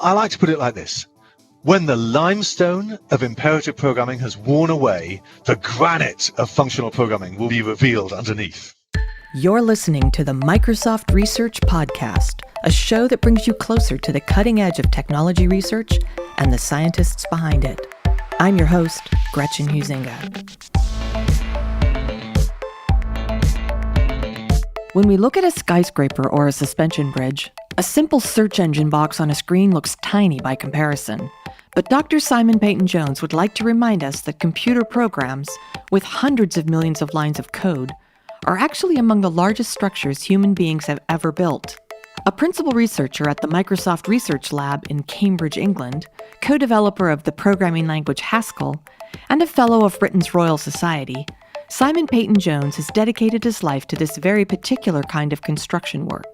I like to put it like this. When the limestone of imperative programming has worn away, the granite of functional programming will be revealed underneath. You're listening to the Microsoft Research Podcast, a show that brings you closer to the cutting edge of technology research and the scientists behind it. I'm your host, Gretchen Huizinga. When we look at a skyscraper or a suspension bridge, a simple search engine box on a screen looks tiny by comparison. But Dr. Simon Peyton Jones would like to remind us that computer programs, with hundreds of millions of lines of code, are actually among the largest structures human beings have ever built. A principal researcher at the Microsoft Research Lab in Cambridge, England, co-developer of the programming language Haskell, and a fellow of Britain's Royal Society, Simon Peyton Jones has dedicated his life to this very particular kind of construction work.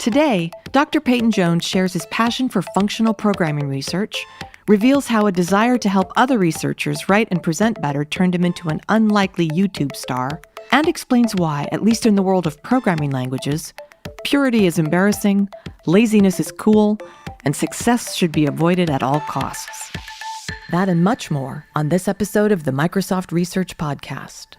Today, Dr. Peyton Jones shares his passion for functional programming research, reveals how a desire to help other researchers write and present better turned him into an unlikely YouTube star, and explains why, at least in the world of programming languages, purity is embarrassing, laziness is cool, and success should be avoided at all costs. That and much more on this episode of the Microsoft Research Podcast.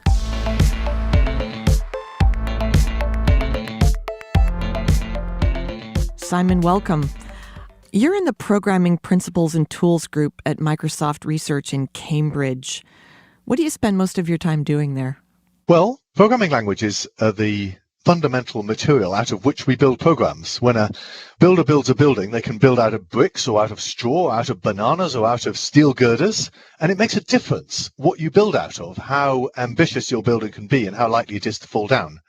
Simon, welcome. You're in the Programming Principles and Tools group at Microsoft Research in Cambridge. What do you spend most of your time doing there? Well, programming languages are the fundamental material out of which we build programs. When a builder builds a building, they can build out of bricks or out of straw, out of bananas or out of steel girders, and it makes a difference what you build out of, how ambitious your building can be and how likely it is to fall down.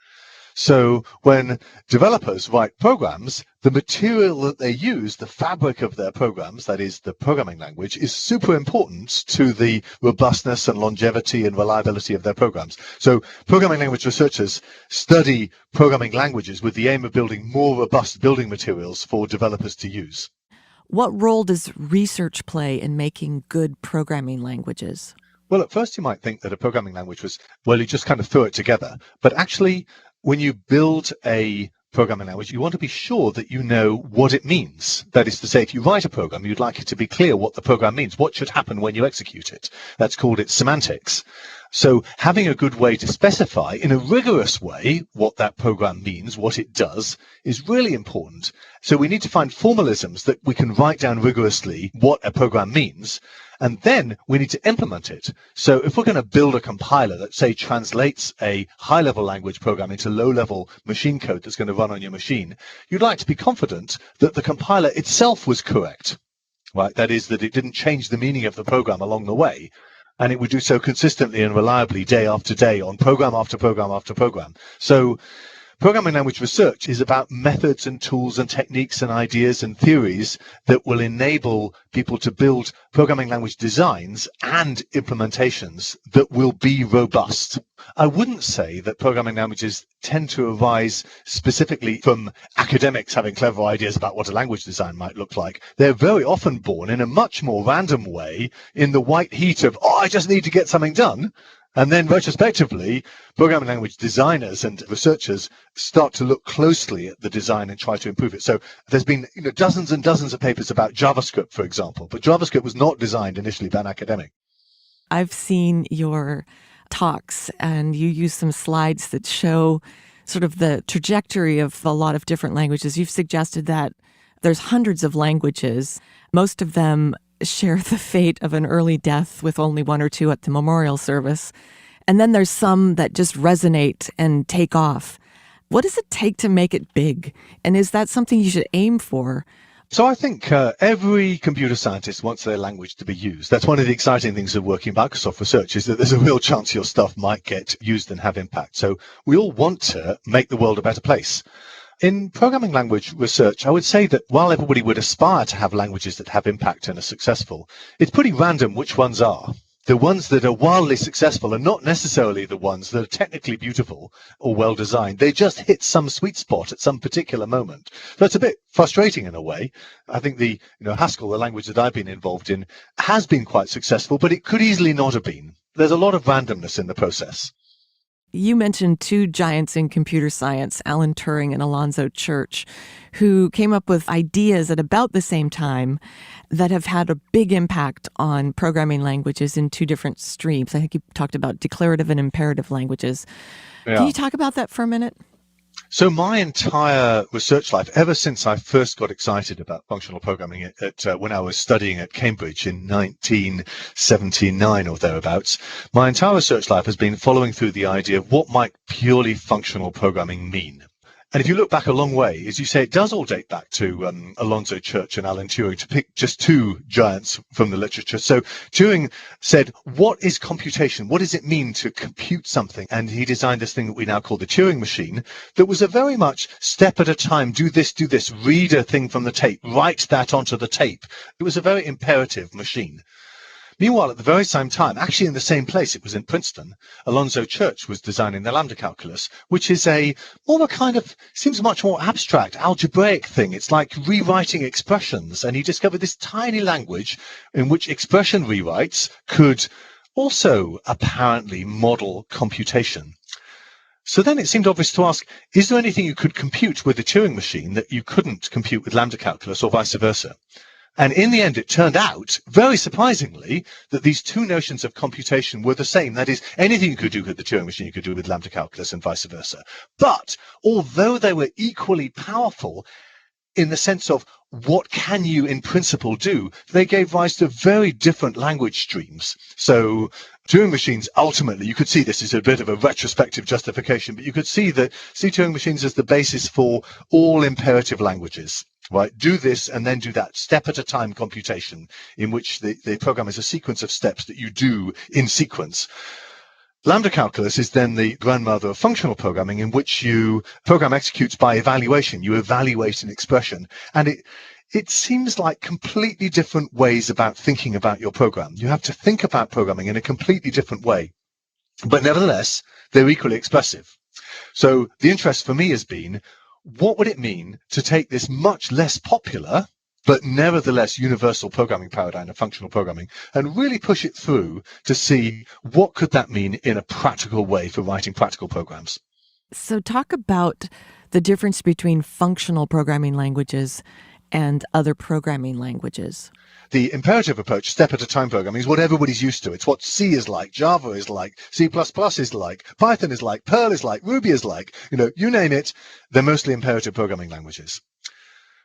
So when developers write programs, the material that they use, the fabric of their programs, that is the programming language, is super important to the robustness and longevity and reliability of their programs. So programming language researchers study programming languages with the aim of building more robust building materials for developers to use. What role does research play in making good programming languages? Well, at first you might think that a programming language was, well, you just kind of throw it together. But actually, when you build a programming language, you want to be sure that you know what it means. That is to say, if you write a program, you'd like it to be clear what the program means, what should happen when you execute it. That's called its semantics. So having a good way to specify in a rigorous way what that program means, what it does, is really important. So we need to find formalisms that we can write down rigorously what a program means, and then we need to implement it. So if we're going to build a compiler that, say, translates a high-level language program into low-level machine code that's going to run on your machine, you'd like to be confident that the compiler itself was correct, right? That is, that it didn't change the meaning of the program along the way, and it would do so consistently and reliably day after day on program after program after program. So programming language research is about methods and tools and techniques and ideas and theories that will enable people to build programming language designs and implementations that will be robust. I wouldn't say that programming languages tend to arise specifically from academics having clever ideas about what a language design might look like. They're very often born in a much more random way in the white heat of, I just need to get something done. And then retrospectively, programming language designers and researchers start to look closely at the design and try to improve it. So there's been dozens and dozens of papers about JavaScript, for example, but JavaScript was not designed initially by an academic. I've seen your talks and you use some slides that show sort of the trajectory of a lot of different languages. You've suggested that there's hundreds of languages. Most of them share the fate of an early death with only one or two at the memorial service. And then there's some that just resonate and take off. What does it take to make it big? And is that something you should aim for? So I think every computer scientist wants their language to be used. That's one of the exciting things of working Microsoft Research is that there's a real chance your stuff might get used and have impact. So we all want to make the world a better place. In programming language research, I would say that while everybody would aspire to have languages that have impact and are successful, it's pretty random which ones are. The ones that are wildly successful are not necessarily the ones that are technically beautiful or well designed. They just hit some sweet spot at some particular moment. So it's a bit frustrating in a way. I think the Haskell, the language that I've been involved in, has been quite successful, but it could easily not have been. There's a lot of randomness in the process. You mentioned two giants in computer science, Alan Turing and Alonzo Church, who came up with ideas at about the same time that have had a big impact on programming languages in two different streams. I think you talked about declarative and imperative languages. Can Yeah. you talk about that for a minute? So my entire research life, ever since I first got excited about functional programming when I was studying at Cambridge in 1979 or thereabouts, my entire research life has been following through the idea of what might purely functional programming mean. And if you look back a long way, as you say, it does all date back to Alonzo Church and Alan Turing, to pick just two giants from the literature. So Turing said, what is computation? What does it mean to compute something? And he designed this thing that we now call the Turing machine that was a very much step at a time, do this, read a thing from the tape, write that onto the tape. It was a very imperative machine. Meanwhile, at the very same time, actually in the same place, it was in Princeton, Alonzo Church was designing the lambda calculus, which is more of a kind of, seems much more abstract, algebraic thing. It's like rewriting expressions. And he discovered this tiny language in which expression rewrites could also apparently model computation. So then it seemed obvious to ask, is there anything you could compute with the Turing machine that you couldn't compute with lambda calculus or vice versa? And in the end, it turned out, very surprisingly, that these two notions of computation were the same. That is, anything you could do with the Turing machine, you could do with lambda calculus and vice versa. But although they were equally powerful in the sense of what can you in principle do, they gave rise to very different language streams. So Turing machines, ultimately, you could see this is a bit of a retrospective justification, but you could see Turing machines as the basis for all imperative languages. Right, do this and then do that, step at a time computation, in which the program is a sequence of steps that you do in sequence. Lambda calculus is then the grandmother of functional programming, in which program executes by evaluation. You evaluate an expression, and it seems like completely different ways about thinking about your program. You have to think about programming in a completely different way, but nevertheless, they're equally expressive. So the interest for me has been, what would it mean to take this much less popular, but nevertheless universal programming paradigm of functional programming and really push it through to see what could that mean in a practical way for writing practical programs? So talk about the difference between functional programming languages and other programming languages. The imperative approach, step at a time programming, is what everybody's used to. It's what C is like, Java is like, C++ is like, Python is like, Perl is like, Ruby is like. You name it, they're mostly imperative programming languages.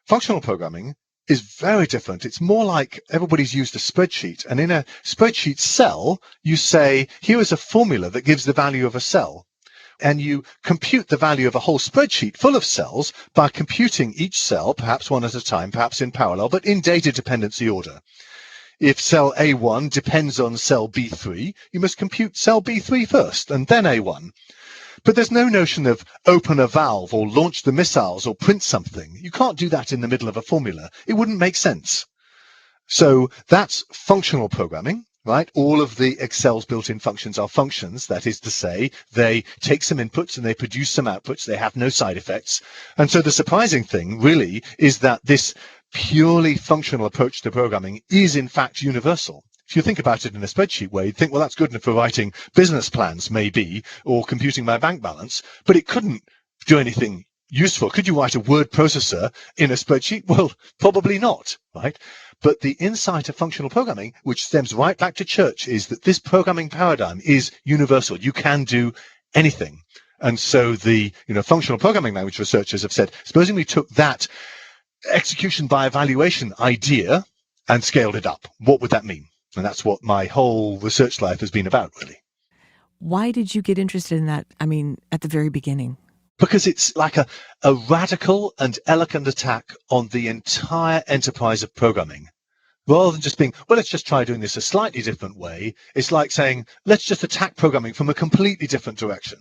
Functional programming is very different. It's more like everybody's used a spreadsheet. And in a spreadsheet cell, you say, here is a formula that gives the value of a cell. And you compute the value of a whole spreadsheet full of cells by computing each cell, perhaps one at a time, perhaps in parallel, but in data dependency order. If cell A1 depends on cell B3, you must compute cell B3 first, and then A1. But there's no notion of open a valve or launch the missiles or print something. You can't do that in the middle of a formula. It wouldn't make sense. So that's functional programming. Right? All of the Excel's built-in functions are functions. That is to say, they take some inputs and they produce some outputs. They have no side effects. And so the surprising thing really is that this purely functional approach to programming is in fact universal. If you think about it in a spreadsheet way, you'd think, well, that's good enough for writing business plans, maybe, or computing my bank balance, but it couldn't do anything useful. Could you write a word processor in a spreadsheet? Well, probably not, right? But the insight of functional programming, which stems right back to Church, is that this programming paradigm is universal. You can do anything. And so the functional programming language researchers have said, supposing we took that execution by evaluation idea and scaled it up, what would that mean? And that's what my whole research life has been about, really. Why did you get interested in that, at the very beginning? Because it's like a radical and elegant attack on the entire enterprise of programming. Rather than just being, well, let's just try doing this a slightly different way, it's like saying, let's just attack programming from a completely different direction.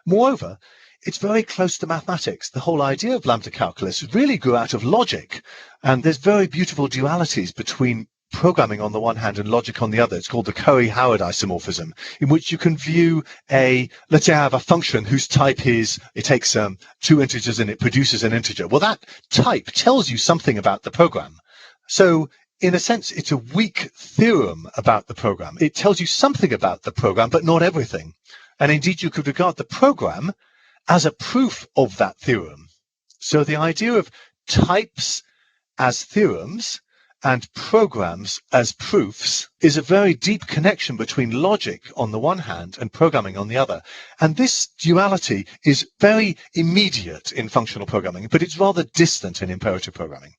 Moreover, it's very close to mathematics. The whole idea of lambda calculus really grew out of logic. And there's very beautiful dualities between programming on the one hand and logic on the other. It's called the Curry-Howard isomorphism, in which you can view let's say I have a function whose type is, it takes two integers and it produces an integer. Well, that type tells you something about the program. So in a sense, it's a weak theorem about the program. It tells you something about the program, but not everything. And indeed, you could regard the program as a proof of that theorem. So the idea of types as theorems and programs as proofs is a very deep connection between logic on the one hand and programming on the other. And this duality is very immediate in functional programming, but it's rather distant in imperative programming.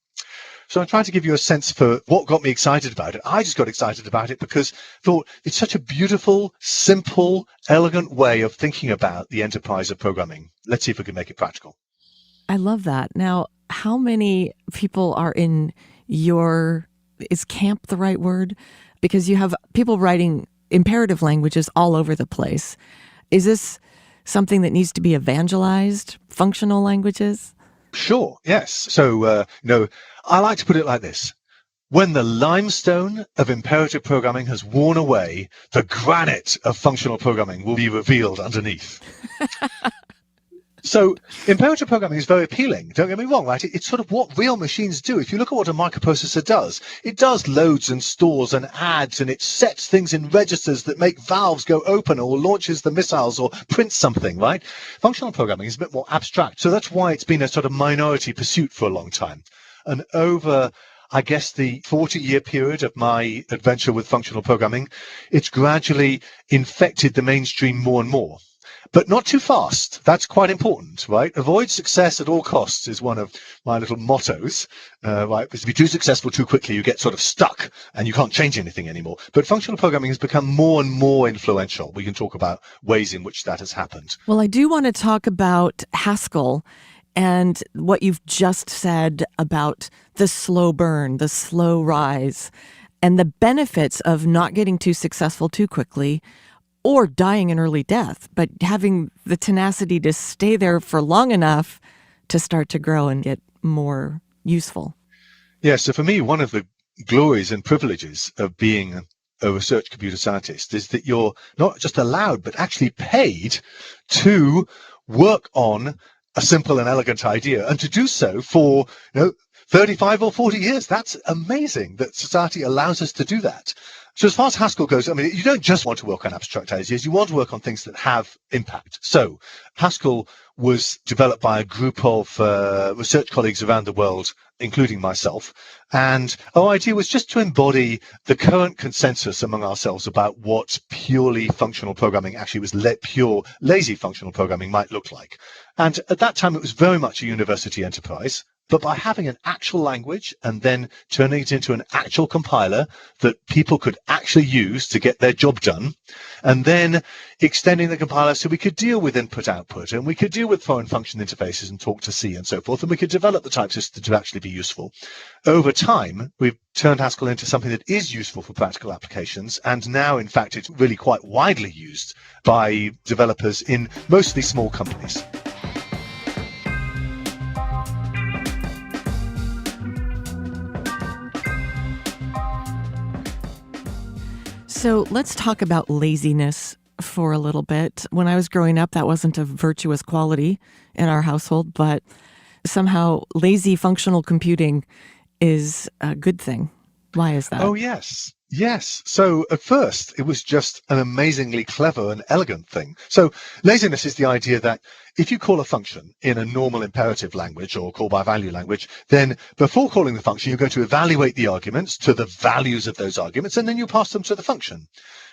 So I'm trying to give you a sense for what got me excited about it. I just got excited about it because I thought it's such a beautiful, simple, elegant way of thinking about the enterprise of programming. Let's see if we can make it practical. I love that. Now, how many people are in is camp the right word? Because you have people writing imperative languages all over the place. Is this something that needs to be evangelized, functional languages? Sure, yes. So, I like to put it like this. When the limestone of imperative programming has worn away, the granite of functional programming will be revealed underneath. So imperative programming is very appealing. Don't get me wrong, right? It's sort of what real machines do. If you look at what a microprocessor does, it does loads and stores and adds, and it sets things in registers that make valves go open or launches the missiles or prints something, right? Functional programming is a bit more abstract. So that's why it's been a sort of minority pursuit for a long time. And over, I guess, the 40-year period of my adventure with functional programming, it's gradually infected the mainstream more and more. But not too fast. That's quite important, right? Avoid success at all costs is one of my little mottos, right? Because if you're too successful too quickly, you get sort of stuck and you can't change anything anymore. But functional programming has become more and more influential. We can talk about ways in which that has happened. Well, I do want to talk about Haskell and what you've just said about the slow burn, the slow rise, and the benefits of not getting too successful too quickly or dying an early death, but having the tenacity to stay there for long enough to start to grow and get more useful. Yeah, so for me, one of the glories and privileges of being a research computer scientist is that you're not just allowed, but actually paid to work on a simple and elegant idea, and to do so for 35 or 40 years. That's amazing that society allows us to do that. So as far as Haskell goes, I mean, you don't just want to work on abstract ideas, you want to work on things that have impact. So Haskell was developed by a group of research colleagues around the world, including myself. And our idea was just to embody the current consensus among ourselves about what purely functional programming actually was, pure lazy functional programming might look like. And at that time, it was very much a university enterprise. But by having an actual language and then turning it into an actual compiler that people could actually use to get their job done, and then extending the compiler so we could deal with input-output, and we could deal with foreign function interfaces and talk to C and so forth, and we could develop the type system to actually be useful. Over time, we've turned Haskell into something that is useful for practical applications, and now, in fact, it's really quite widely used by developers in mostly small companies. So let's talk about laziness for a little bit. When I was growing up, that wasn't a virtuous quality in our household, but somehow lazy functional computing is a good thing. Why is that? Oh, yes. Yes. So at first, it was just an amazingly clever and elegant thing. So laziness is the idea that if you call a function in a normal imperative language or call by value language, then before calling the function, you're going to evaluate the arguments to the values of those arguments, and then you pass them to the function.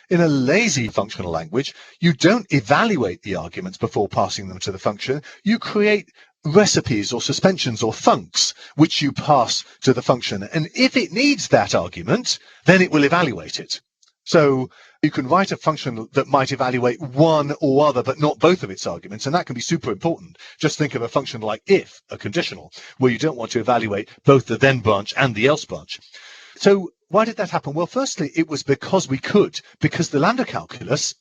In a lazy functional language, you don't evaluate the arguments before passing them to the function. You create recipes or suspensions or funcs which you pass to the function. And if it needs that argument, then it will evaluate it. So you can write a function that might evaluate one or other, but not both of its arguments. And that can be super important. Just think of a function like if, a conditional, where you don't want to evaluate both the then branch and the else branch. So why did that happen? Well, firstly, it was because we could, because the lambda calculus,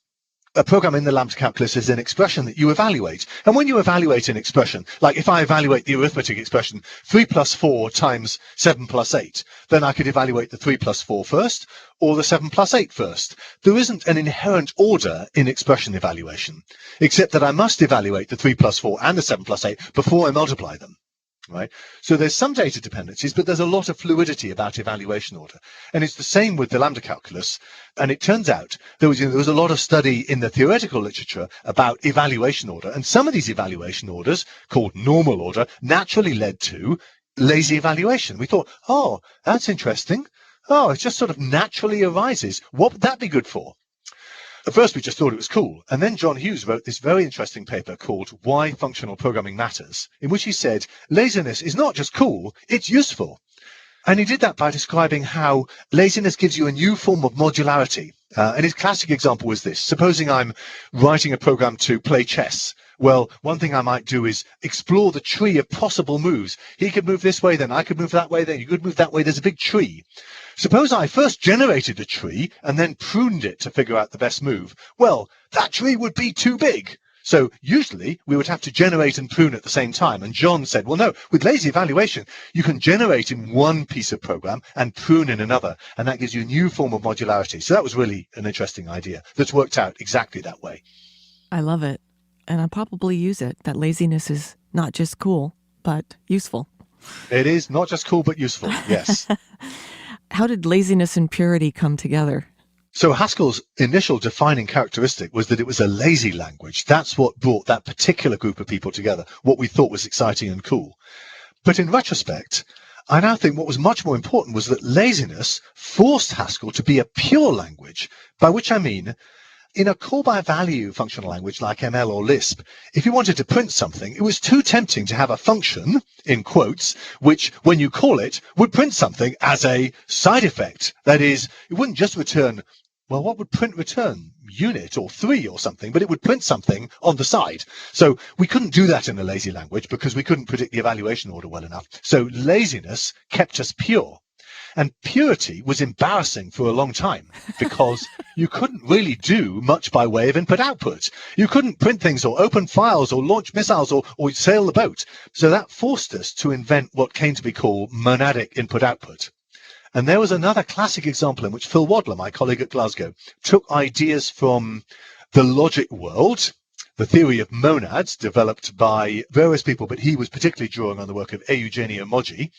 a program in the lambda calculus is an expression that you evaluate. And when you evaluate an expression, like if I evaluate the arithmetic expression 3 plus 4 times 7 plus 8, then I could evaluate the 3 plus 4 first or the 7 plus 8 first. There isn't an inherent order in expression evaluation, except that I must evaluate the 3 plus 4 and the 7 plus 8 before I multiply them. right? So there's some data dependencies, but there's a lot of fluidity about evaluation order. And it's the same with the lambda calculus. And it turns out there was a lot of study in the theoretical literature about evaluation order. And some of these evaluation orders, called normal order, naturally led to lazy evaluation. We thought, oh, that's interesting. Oh, it just sort of naturally arises. What would that be good for? At first, we just thought it was cool. And then John Hughes wrote this very interesting paper called Why Functional Programming Matters, in which he said, laziness is not just cool, it's useful. And he did that by describing how laziness gives you a new form of modularity. And his classic example was this. Supposing I'm writing a program to play chess. Well, one thing I might do is explore the tree of possible moves. He could move this way, then I could move that way, then you could move that way. There's a big tree. Suppose I first generated a tree and then pruned it to figure out the best move. Well, that tree would be too big. So usually we would have to generate and prune at the same time. And John said, well, no, with lazy evaluation, you can generate in one piece of program and prune in another. And that gives you a new form of modularity. So that was really an interesting idea that's worked out exactly that way. I love it. And I probably use it, that laziness is not just cool, but useful. It is not just cool, but useful. Yes. How did laziness and purity come together? So Haskell's initial defining characteristic was that it was a lazy language. That's what brought that particular group of people together, what we thought was exciting and cool. But in retrospect, I now think what was much more important was that laziness forced Haskell to be a pure language, by which I mean, in a call-by-value functional language like ML or Lisp, if you wanted to print something, it was too tempting to have a function, in quotes, which, when you call it, would print something as a side effect. That is, it wouldn't just return, well, what would print return? Unit or 3 or something, but it would print something on the side. So we couldn't do that in a lazy language because we couldn't predict the evaluation order well enough. So laziness kept us pure. And purity was embarrassing for a long time because you couldn't really do much by way of input-output. You couldn't print things or open files or launch missiles or sail the boat. So that forced us to invent what came to be called monadic input-output. And there was another classic example in which Phil Wadler, my colleague at Glasgow, took ideas from the logic world, the theory of monads developed by various people, but he was particularly drawing on the work of Eugenio Moggi,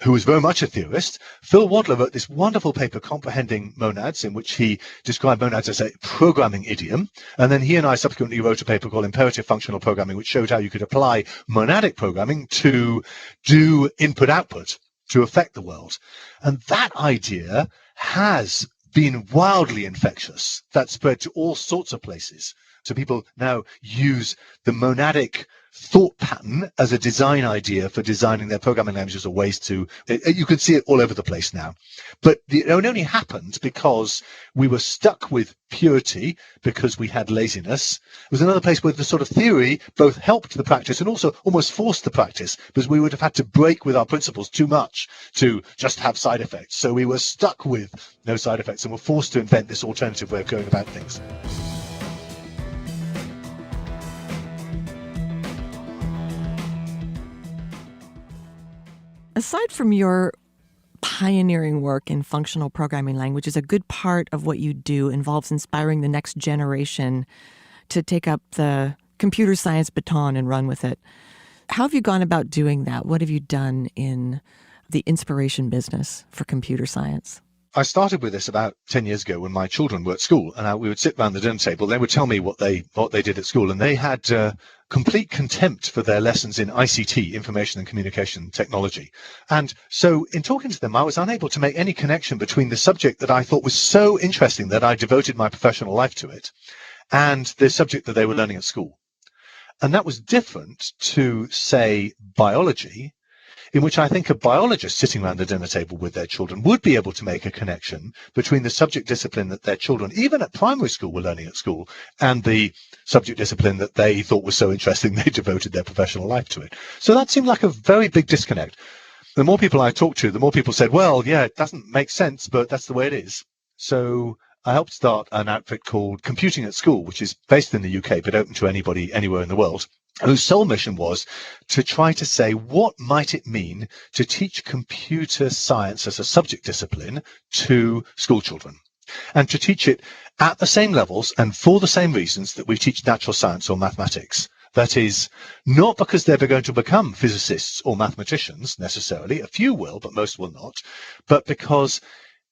who was very much a theorist. Phil Wadler wrote this wonderful paper, Comprehending Monads, in which he described monads as a programming idiom. And then he and I subsequently wrote a paper called Imperative Functional Programming, which showed how you could apply monadic programming to do input-output to affect the world. And that idea has been wildly infectious. That spread to all sorts of places. So people now use the monadic thought pattern as a design idea for designing their programming languages or ways to, you can see it all over the place now. But it only happened because we were stuck with purity because we had laziness. It was another place where the sort of theory both helped the practice and also almost forced the practice because we would have had to break with our principles too much to just have side effects. So we were stuck with no side effects and were forced to invent this alternative way of going about things. Aside from your pioneering work in functional programming languages, a good part of what you do involves inspiring the next generation to take up the computer science baton and run with it. How have you gone about doing that? What have you done in the inspiration business for computer science? I started with this about 10 years ago when my children were at school, and we would sit around the dinner table. They would tell me what they did at school, and they had complete contempt for their lessons in ICT, information and communication technology. And so in talking to them, I was unable to make any connection between the subject that I thought was so interesting that I devoted my professional life to it and the subject that they were learning at school. And that was different to, say, biology, in which I think a biologist sitting around the dinner table with their children would be able to make a connection between the subject discipline that their children, even at primary school, were learning at school, and the subject discipline that they thought was so interesting they devoted their professional life to it. So that seemed like a very big disconnect. The more people I talked to, the more people said, well, yeah, it doesn't make sense, but that's the way it is. So I helped start an outfit called Computing at School, which is based in the UK, but open to anybody anywhere in the world, whose sole mission was to try to say, what might it mean to teach computer science as a subject discipline to school children? And to teach it at the same levels and for the same reasons that we teach natural science or mathematics. That is, not because they're going to become physicists or mathematicians necessarily, a few will, but most will not, but because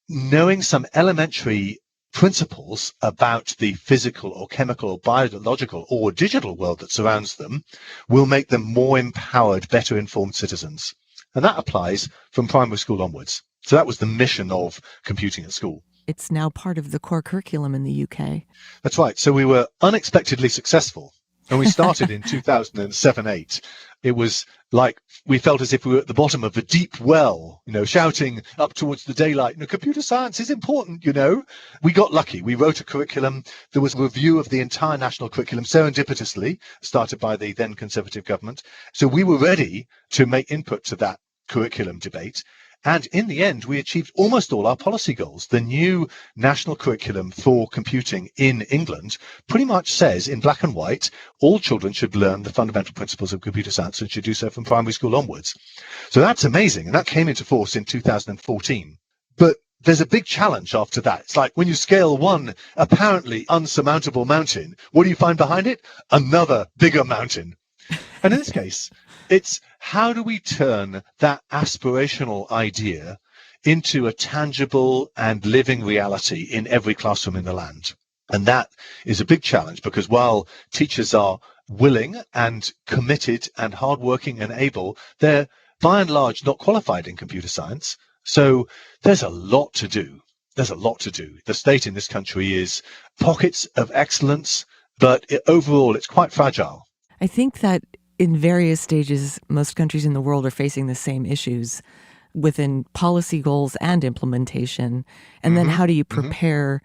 knowing some elementary principles about the physical or chemical or biological or digital world that surrounds them will make them more empowered, better informed citizens. And that applies from primary school onwards. So that was the mission of computing at school. It's now part of the core curriculum in the UK. That's right. So we were unexpectedly successful. And we started in 2007-8. It was like we felt as if we were at the bottom of a deep well, shouting up towards the daylight, computer science is important, We got lucky. We wrote a curriculum. There was a review of the entire national curriculum, serendipitously, started by the then Conservative government. So we were ready to make input to that curriculum debate. And in the end, we achieved almost all our policy goals. The new national curriculum for computing in England pretty much says in black and white, all children should learn the fundamental principles of computer science and should do so from primary school onwards. So that's amazing. And that came into force in 2014. But there's a big challenge after that. It's like when you scale one apparently unsurmountable mountain, what do you find behind it? Another bigger mountain. And in this case, it's how do we turn that aspirational idea into a tangible and living reality in every classroom in the land? And that is a big challenge because while teachers are willing and committed and hardworking and able, they're by and large not qualified in computer science. So there's a lot to do. There's a lot to do. The state in this country is pockets of excellence, but overall it's quite fragile. I think that in various stages, most countries in the world are facing the same issues within policy goals and implementation. And then how do you prepare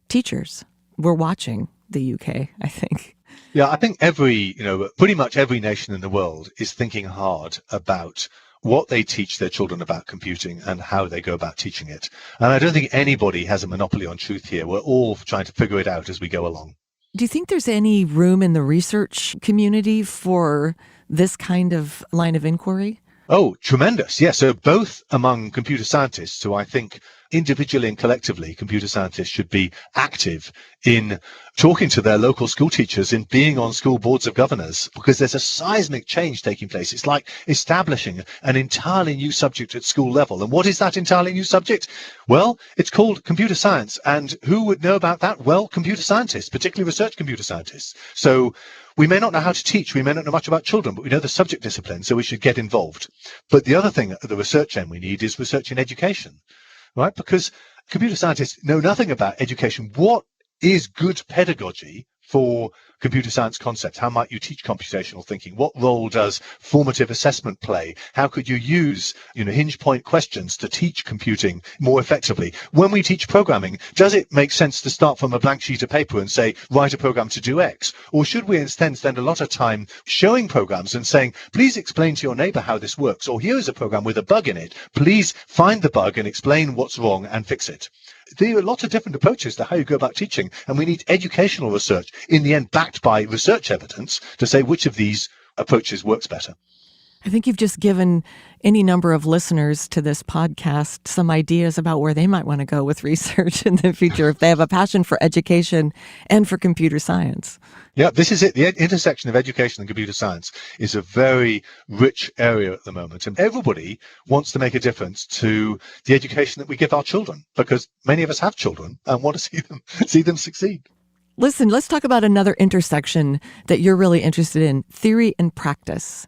teachers? We're watching the UK, I think. Yeah, I think pretty much every nation in the world is thinking hard about what they teach their children about computing and how they go about teaching it. And I don't think anybody has a monopoly on truth here. We're all trying to figure it out as we go along. Do you think there's any room in the research community for this kind of line of inquiry? Oh, tremendous. Yeah. So both among computer scientists, who I think individually and collectively, computer scientists should be active in talking to their local school teachers, in being on school boards of governors, because there's a seismic change taking place. It's like establishing an entirely new subject at school level. And what is that entirely new subject? Well, it's called computer science. And who would know about that? Well, computer scientists, particularly research computer scientists. So we may not know how to teach, we may not know much about children, but we know the subject discipline, so we should get involved. But the other thing at the research end we need is research in education, right? Because computer scientists know nothing about education. What is good pedagogy for computer science concepts? How might you teach computational thinking? What role does formative assessment play? How could you use, hinge point questions to teach computing more effectively? When we teach programming, does it make sense to start from a blank sheet of paper and say, write a program to do X? Or should we instead spend a lot of time showing programs and saying, please explain to your neighbor how this works? Or here is a program with a bug in it. Please find the bug and explain what's wrong and fix it. There are lots of different approaches to how you go about teaching, and we need educational research, in the end backed by research evidence, to say which of these approaches works better. I think you've just given any number of listeners to this podcast some ideas about where they might want to go with research in the future if they have a passion for education and for computer science. Yeah, this is it. The intersection of education and computer science is a very rich area at the moment. And everybody wants to make a difference to the education that we give our children, because many of us have children and want to see them succeed. Listen, let's talk about another intersection that you're really interested in, theory and practice.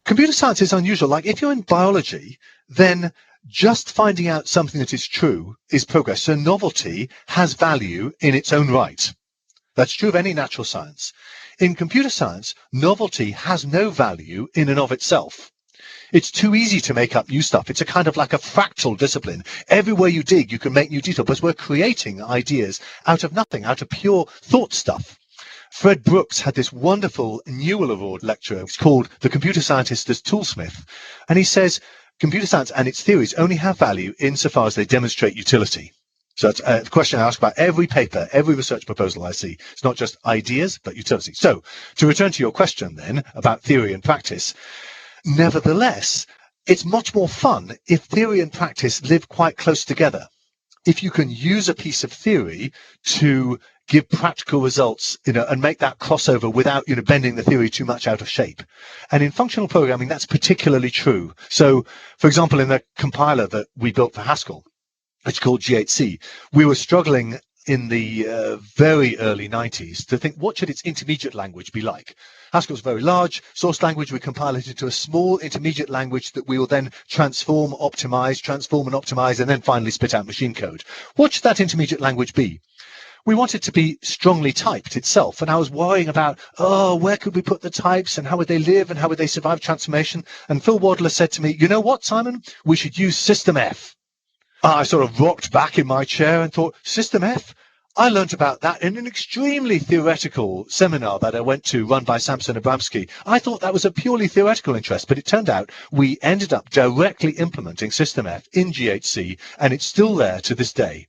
Computer science is unusual. Like if you're in biology, then just finding out something that is true is progress. So novelty has value in its own right. That's true of any natural science. In computer science, novelty has no value in and of itself. It's too easy to make up new stuff. It's a kind of like a fractal discipline. Everywhere you dig, you can make new detail, because we're creating ideas out of nothing, out of pure thought stuff. Fred Brooks had this wonderful Newell Award lecture. It's called The Computer Scientist as Toolsmith. And he says, computer science and its theories only have value insofar as they demonstrate utility. So it's a question I ask about every paper, every research proposal I see. It's not just ideas, but utility. So to return to your question then about theory and practice, nevertheless, it's much more fun if theory and practice live quite close together. If you can use a piece of theory to give practical results, and make that crossover without, bending the theory too much out of shape. And in functional programming, that's particularly true. So, for example, in the compiler that we built for Haskell, it's called G8C, we were struggling in the very early 90s to think, what should its intermediate language be like? Haskell's very large source language. We compile it into a small intermediate language that we will then transform and optimize, and then finally spit out machine code. What should that intermediate language be? We want it to be strongly typed itself. And I was worrying about, where could we put the types and how would they live and how would they survive transformation? And Phil Wadler said to me, you know what, Simon? We should use System F. I sort of rocked back in my chair and thought, System F? I learnt about that in an extremely theoretical seminar that I went to run by Samson Abramsky. I thought that was a purely theoretical interest, but it turned out we ended up directly implementing System F in GHC, and it's still there to this day.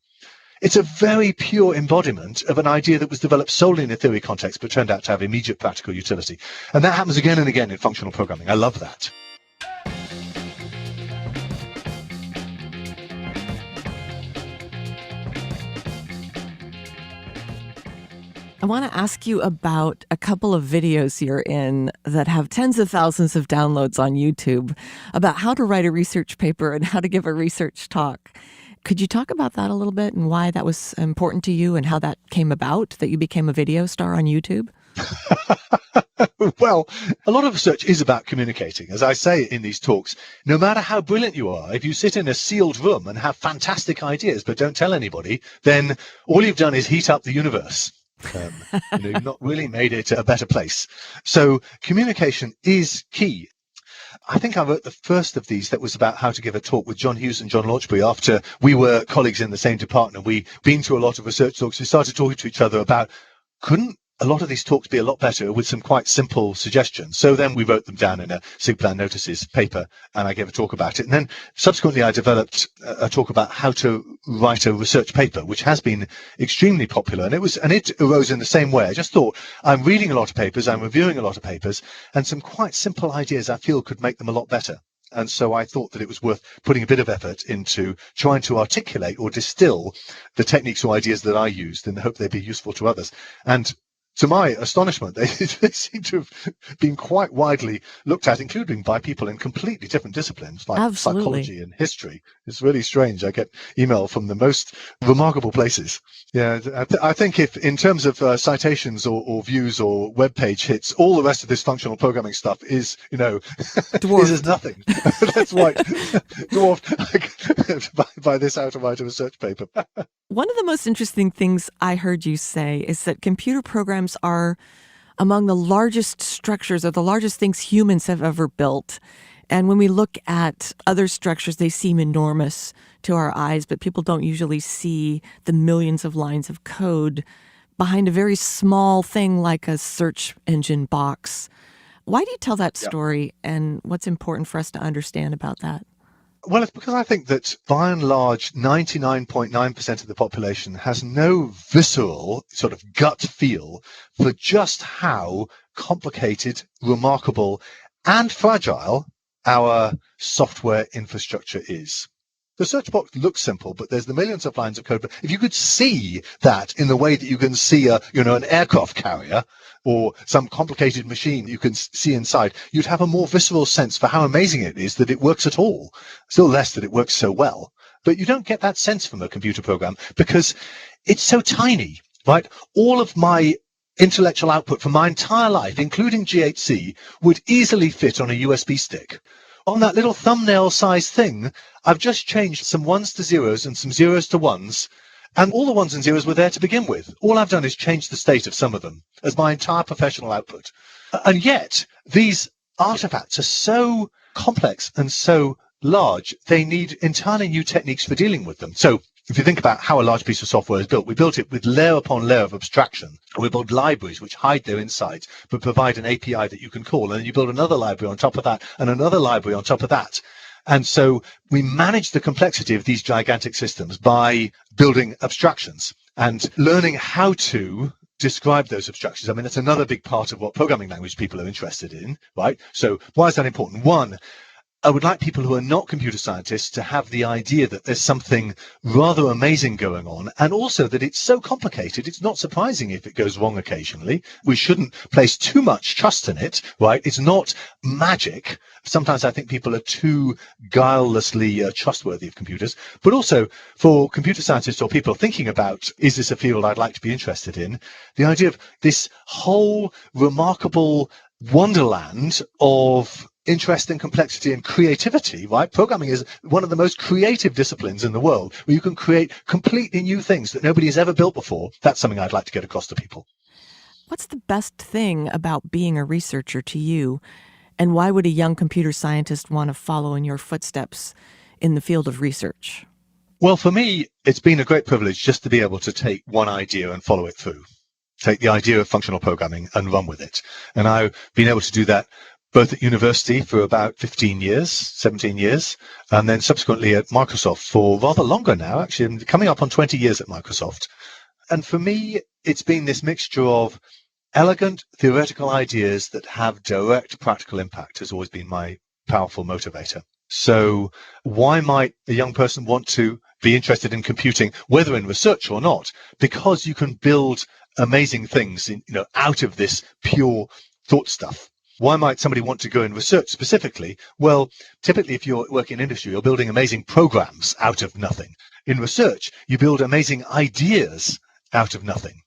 It's a very pure embodiment of an idea that was developed solely in a theory context, but turned out to have immediate practical utility. And that happens again and again in functional programming. I love that. I want to ask you about a couple of videos you're in that have tens of thousands of downloads on YouTube about how to write a research paper and how to give a research talk. Could you talk about that a little bit and why that was important to you and how that came about, that you became a video star on YouTube? Well, a lot of research is about communicating. As I say in these talks, no matter how brilliant you are, if you sit in a sealed room and have fantastic ideas but don't tell anybody, then all you've done is heat up the universe. You've not really made it a better place. So communication is key. I think I wrote the first of these that was about how to give a talk with John Hughes and John Launchbury after we were colleagues in the same department. We'd been to a lot of research talks. We started talking to each other about, couldn't a lot of these talks be a lot better with some quite simple suggestions? So then we wrote them down in a SIGPlan Notices paper, and I gave a talk about it. And then subsequently I developed a talk about how to write a research paper, which has been extremely popular. And it arose in the same way. I just thought, I'm reading a lot of papers, I'm reviewing a lot of papers, and some quite simple ideas I feel could make them a lot better. And so I thought that it was worth putting a bit of effort into trying to articulate or distill the techniques or ideas that I used in the hope they'd be useful to others. And to my astonishment, they seem to have been quite widely looked at, including by people in completely different disciplines like Absolutely. Psychology and history. It's really strange. I get email from the most remarkable places. Yeah, I think if in terms of citations or views or web page hits, all the rest of this functional programming stuff is, is as nothing. That's right, dwarfed by this how to write a research paper. One of the most interesting things I heard you say is that computer programs are among the largest structures or the largest things humans have ever built. And when we look at other structures, they seem enormous to our eyes, but people don't usually see the millions of lines of code behind a very small thing like a search engine box. Why do you tell that story, and what's important for us to understand about that? Well, it's because I think that by and large, 99.9% of the population has no visceral sort of gut feel for just how complicated, remarkable, and fragile our software infrastructure is. The search box looks simple, but there's the millions of lines of code. But if you could see that in the way that you can see an aircraft carrier or some complicated machine you can see inside, you'd have a more visceral sense for how amazing it is that it works at all. Still less that it works so well. But you don't get that sense from a computer program because it's so tiny, right? All of my intellectual output from my entire life, including GHC, would easily fit on a USB stick. On that little thumbnail size thing, I've just changed some ones to zeros and some zeros to ones, and all the ones and zeros were there to begin with. All I've done is change the state of some of them as my entire professional output. And yet, these artifacts are so complex and so large, they need entirely new techniques for dealing with them. So if you think about how a large piece of software is built, we built it with layer upon layer of abstraction. We build libraries which hide their insides, but provide an API that you can call. And then you build another library on top of that, and another library on top of that. And so we manage the complexity of these gigantic systems by building abstractions and learning how to describe those abstractions. I mean, that's another big part of what programming language people are interested in, right? So why is that important? One, I would like people who are not computer scientists to have the idea that there's something rather amazing going on, and also that it's so complicated, it's not surprising if it goes wrong occasionally. We shouldn't place too much trust in it, right? It's not magic. Sometimes I think people are too guilelessly trustworthy of computers, but also for computer scientists or people thinking about, is this a field I'd like to be interested in? The idea of this whole remarkable wonderland of interest and complexity and creativity, right? Programming is one of the most creative disciplines in the world, where you can create completely new things that nobody has ever built before. That's something I'd like to get across to people. What's the best thing about being a researcher to you? And why would a young computer scientist want to follow in your footsteps in the field of research? Well, for me, it's been a great privilege just to be able to take one idea and follow it through. Take the idea of functional programming and run with it. And I've been able to do that both at university for about 17 years, and then subsequently at Microsoft for rather longer now. Actually, I'm coming up on 20 years at Microsoft. And for me, it's been this mixture of elegant theoretical ideas that have direct practical impact has always been my powerful motivator. So why might a young person want to be interested in computing, whether in research or not? Because you can build amazing things out of this pure thought stuff. Why might somebody want to go in research specifically? Well, typically if you're working in industry, you're building amazing programs out of nothing. In research, you build amazing ideas out of nothing.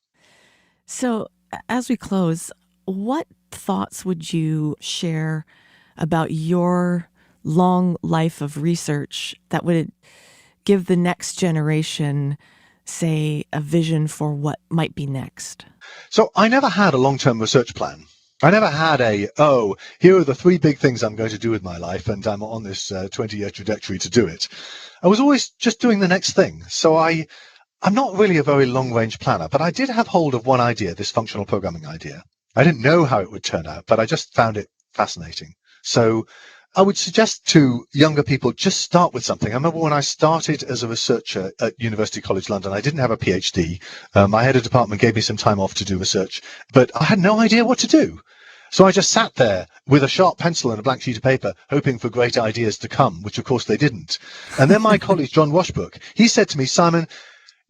So as we close, what thoughts would you share about your long life of research that would give the next generation, say, a vision for what might be next? So I never had a long-term research plan. I never had here are the 3 big things I'm going to do with my life, and I'm on this 20-year trajectory to do it. I was always just doing the next thing. So I'm not really a very long-range planner, but I did have hold of one idea, this functional programming idea. I didn't know how it would turn out, but I just found it fascinating. So I would suggest to younger people, just start with something. I remember when I started as a researcher at University College London, I didn't have a PhD. My head of department gave me some time off to do research, but I had no idea what to do. So I just sat there with a sharp pencil and a blank sheet of paper, hoping for great ideas to come, which of course they didn't. And then my colleague, John Washbrook, he said to me, Simon,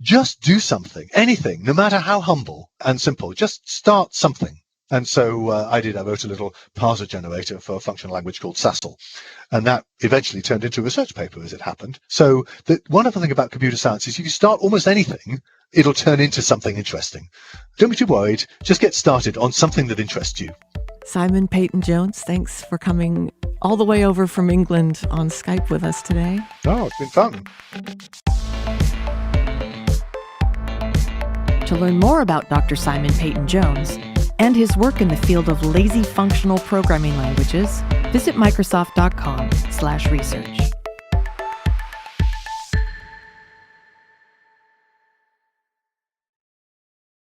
just do something, anything, no matter how humble and simple, just start something. And so I wrote a little parser generator for a functional language called Haskell. And that eventually turned into a research paper as it happened. So the wonderful thing about computer science is you can start almost anything, it'll turn into something interesting. Don't be too worried, just get started on something that interests you. Simon Peyton Jones, thanks for coming all the way over from England on Skype with us today. Oh, it's been fun. To learn more about Dr. Simon Peyton Jones and his work in the field of lazy functional programming languages, visit Microsoft.com/research.